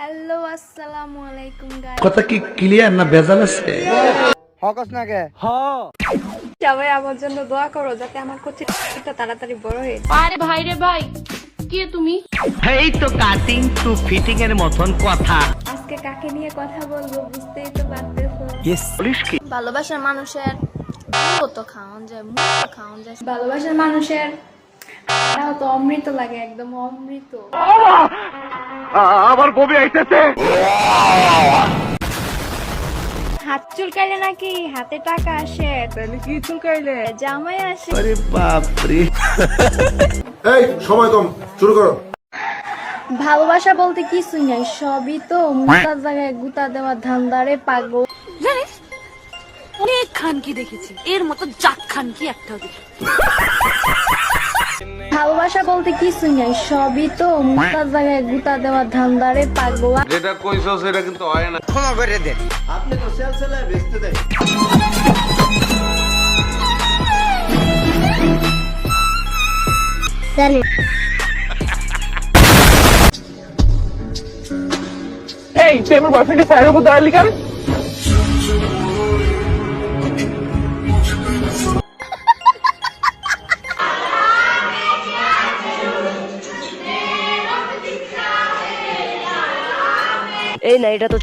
Hello আসসালামু আলাইকুম guys. কথা কি ক্লিয়ার না ভেজাল আছে? হকস না কে সবাই আমার জন্য দোয়া করো যাতে আমার কোচিংটা তাড়াতাড়ি বড় হয়ে যায়। আরে ভাই রে ভাই, কে তুমি? এই তো কাটিং টু ফিটিং এর মতন কথা। আজকে কাকে নিয়ে কথা বলবো বুঝতেই তো পারতেছো। পুলিশ কি ভালোবাসার মানুষের মুলো তো খাওয়ান যায়, মুলো খাওয়ান যায়। ভালোবাসার মানুষের তাও তো অমৃত লাগে, একদম অমৃত। আমার বমি আইতেছে। হাত চুলকাইলে নাকি হাতে টাকা আসে? তাহলে কি চুলকাইলে জামাই আসে? আরে বাপ রে। এই সময় কম, শুরু করো। ভালোবাসা বলতে কিছুই নাই, সবই তো মুতার জায়গায় গুতা দেওয়া ধান্দারে পাগল। জানিস অনেক খানকি দেখেছি, এর মতো জাত খানকি একটাও দেখি। ভালোবাসা বলতে কিছুই নাই, সবই তো মুতার জায়গায় গুতা দেওয়া ধান্দারে পাগল। যেটা কইছো সেটা কিন্তু হয় না। ক্ষমা করে দেন। আপনি তো সেল সেলায় বেচতে দেন। এই তুই আমার বয়ফ্রেন্ডের স্যারের উপর দাঁড়ালি কেন? এই না, এটা তো